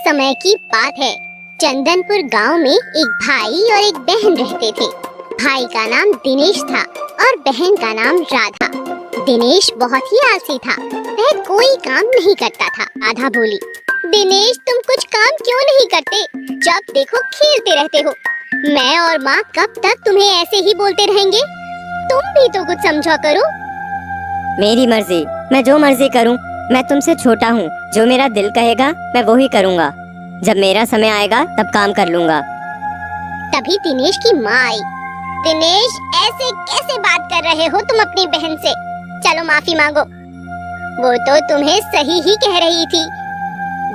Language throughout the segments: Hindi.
समय की बात है। चंदनपुर गांव में एक भाई और एक बहन रहते थे। भाई का नाम दिनेश था और बहन का नाम राधा। दिनेश बहुत ही आलसी था, वह कोई काम नहीं करता था। राधा बोली, दिनेश तुम कुछ काम क्यों नहीं करते? जब देखो खेलते रहते हो। मैं और माँ कब तक तुम्हें ऐसे ही बोलते रहेंगे? तुम भी तो कुछ समझा करो। मेरी मर्जी, मैं जो मर्जी करूं। मैं तुमसे छोटा हूं, जो मेरा दिल कहेगा मैं वो ही करूंगा। जब मेरा समय आएगा तब काम कर लूंगा। तभी दिनेश की माँ आई। दिनेश ऐसे कैसे बात कर रहे हो तुम अपनी बहन से? चलो माफी मांगो। वो तो तुम्हें सही ही कह रही थी।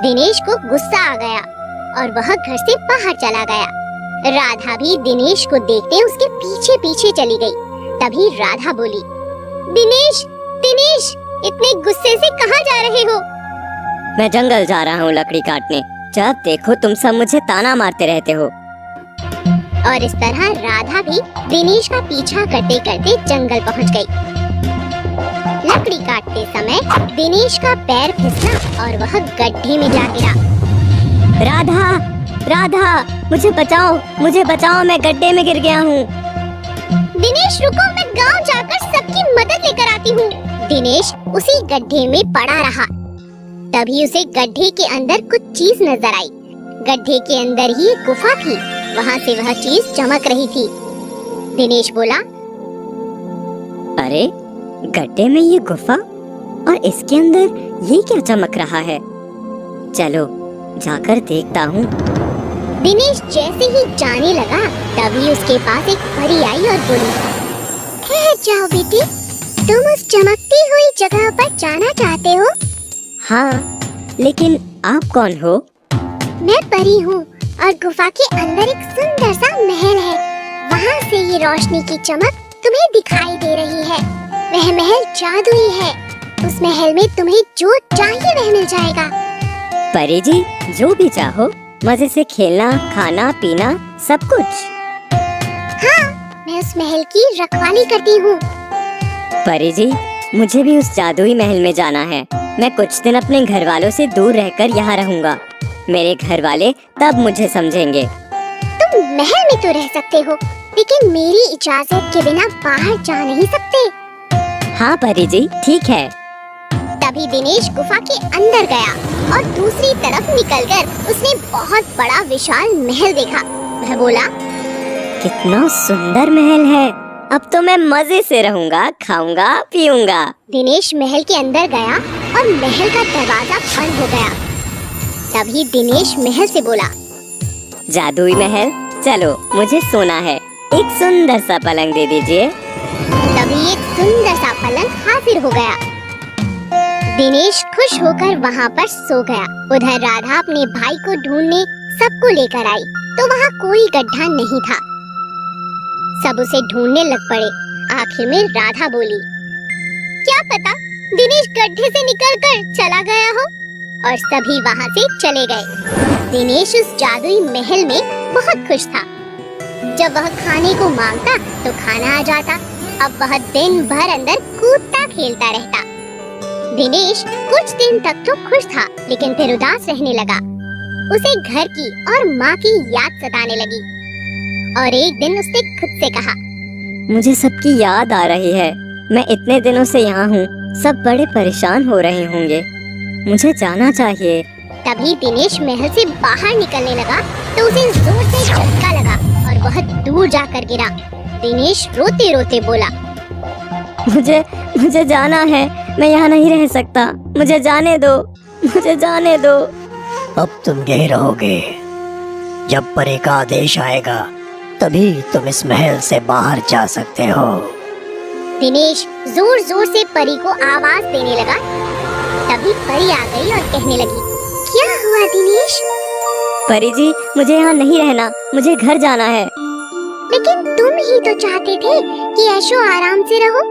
दिनेश को गुस्सा आ गया और वह घर से बाहर चला गया। राधा भी दिनेश को देखते उसके पीछे पीछे चली गई। तभी राधा बोली, दिनेश दिनेश इतने गुस्से से कहाँ जा रहे हो? मैं जंगल जा रहा हूँ लकड़ी काटने। जब देखो तुम सब मुझे ताना मारते रहते हो। और इस तरह राधा भी दिनेश का पीछा करते करते जंगल पहुँच गई। लकड़ी काटते समय दिनेश का पैर फिसला और वह गड्ढे में जा गिरा। राधा राधा मुझे बचाओ, मैं गड्ढे में गिर गया हूँ। दिनेश रुको, मैं गांव जाकर सबकी मदद लेकर आती हूँ। दिनेश उसी गड्ढे में पड़ा रहा। तभी उसे गड्ढे के अंदर कुछ चीज नजर आई। गड्ढे के अंदर ही एक गुफा थी, वहाँ से वह चीज चमक रही थी। दिनेश बोला, अरे गड्ढे में ये गुफा और इसके अंदर ये क्या चमक रहा है? चलो जाकर देखता हूँ। दिनेश जैसे ही जाने लगा तभी उसके पास एक परी आई और बोली, ठहर जाओ बेटी, तुम उस चमकती हुई जगह पर जाना चाहते हो? हाँ, लेकिन आप कौन हो? मैं परी हूँ और गुफा के अंदर एक सुंदर सा महल है। वहाँ से ये रोशनी की चमक तुम्हें दिखाई दे रही है। वह महल जादुई है। उस महल में तुम्हें जो चाहिए वह मिल जाएगा। परी जी, जो भी चाहो, मजे से खेलना, खाना, पीना, सब कुछ। हाँ, मैं उस महल की रखवाली करती हूँ। परी जी, मुझे भी उस जादुई महल में जाना है। मैं कुछ दिन अपने घर वालों से दूर रहकर यहाँ रहूँगा। मेरे घर वाले तब मुझे समझेंगे। तुम महल में तो रह सकते हो, लेकिन मेरी इजाजत के बिना बाहर जा नहीं सकते। हाँ परी जी, ठीक है। तभी दिनेश गुफा के अंदर गया और दूसरी तरफ निकलकर उसने बहुत बड़ा विशाल महल देखा। वह बोला, कितना सुंदर महल है। अब तो मैं मजे से रहूँगा, खाऊंगा, पीऊंगा। दिनेश महल के अंदर गया और महल का दरवाजा बंद हो गया। तभी दिनेश महल से बोला, जादुई महल, चलो मुझे सोना है। एक सुंदर सा पलंग दे दीजिए। तभी एक सुंदर सा पलंग हाजिर हो गया। दिनेश खुश होकर वहाँ पर सो गया। उधर राधा अपने भाई को ढूंढने सबको लेकर आई, तो वहाँ कोई गड्ढा नहीं था। सब उसे ढूंढने लग पड़े। आखिर में राधा बोली, क्या पता दिनेश गड्ढे से निकलकर चला गया हो। और सभी वहाँ से चले गए। दिनेश उस जादुई महल में बहुत खुश था। जब वह खाने को मांगता तो खाना आ जाता। अब वह दिन भर अंदर कूदता खेलता रहता। दिनेश कुछ दिन तक तो खुश था, लेकिन फिर उदास रहने लगा। उसे घर की और माँ की याद सताने लगी। और एक दिन उसने खुद से कहा, मुझे सबकी याद आ रही है। मैं इतने दिनों से यहाँ हूँ, सब बड़े परेशान हो रहे होंगे। मुझे जाना चाहिए। तभी दिनेश महल से बाहर निकलने लगा तो उसे जोर से झटका लगा और वह दूर जाकर गिरा। दिनेश रोते रोते बोला, मुझे जाना है। मैं यहाँ नहीं रह सकता। मुझे जाने दो, मुझे जाने दो। अब तुम यहीं रहोगे। जब परी का आदेश आएगा तभी तुम इस महल से बाहर जा सकते हो। दिनेश जोर जोर से परी को आवाज देने लगा। तभी परी आ गई और कहने लगी, क्या हुआ दिनेश? परी जी, मुझे यहाँ नहीं रहना, मुझे घर जाना है। लेकिन तुम ही तो चाहते थे कि ऐशो आराम से रहो।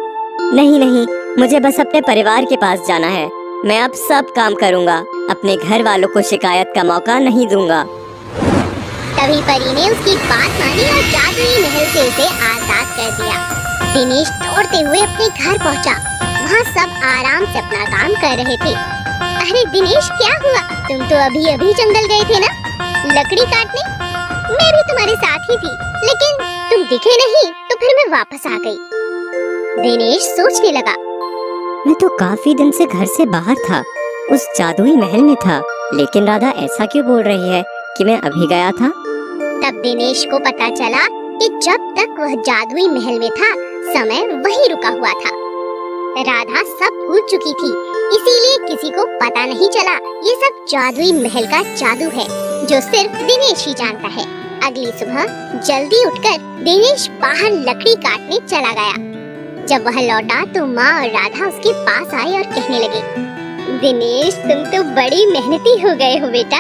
नहीं, मुझे बस अपने परिवार के पास जाना है। मैं अब सब काम करूँगा। अपने घर वालों को शिकायत का मौका नहीं दूंगा। तभी परी ने उसकी बात मानी और जादुई महल से उसे आजाद कर दिया। दिनेश दौड़ते हुए अपने घर पहुंचा। वहाँ सब आराम से अपना काम कर रहे थे। अरे दिनेश, क्या हुआ? तुम तो अभी अभी जंगल गए थे ना, लकड़ी काटने। मैं भी तुम्हारे साथ ही थी, लेकिन तुम दिखे नहीं, तो फिर मैं वापस आ गई। दिनेश सोचने लगा। मैं तो काफी दिन से घर से बाहर था, उस जादुई महल में था, लेकिन राधा ऐसा क्यों बोल रही है कि मैं अभी गया था? तब दिनेश को पता चला कि जब तक वह जादुई महल में था, समय वहीं रुका हुआ था। राधा सब भूल चुकी थी, इसीलिए किसी को पता नहीं चला ये सब जादुई महल का जादू है, जो सिर्फ दिनेश ही जानता है। अगली सुबह जल्दी उठकर दिनेश बाहर लकड़ी काटने चला गया। जब वह लौटा तो माँ और राधा उसके पास आए और कहने लगे, दिनेश, तुम तो बड़ी मेहनती हो गए हो बेटा,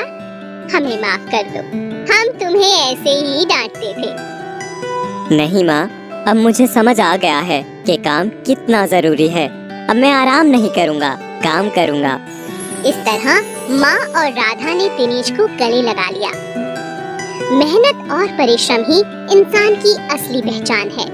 हमें माफ कर दो, हम तुम्हें ऐसे ही डांटते थे। नहीं माँ, अब मुझे समझ आ गया है कि काम कितना जरूरी है। अब मैं आराम नहीं करूँगा, काम करूँगा। इस तरह माँ और राधा ने दिनेश को गले लगा लिया। मेहनत और परिश्रम ही इंसान की असली पहचान है।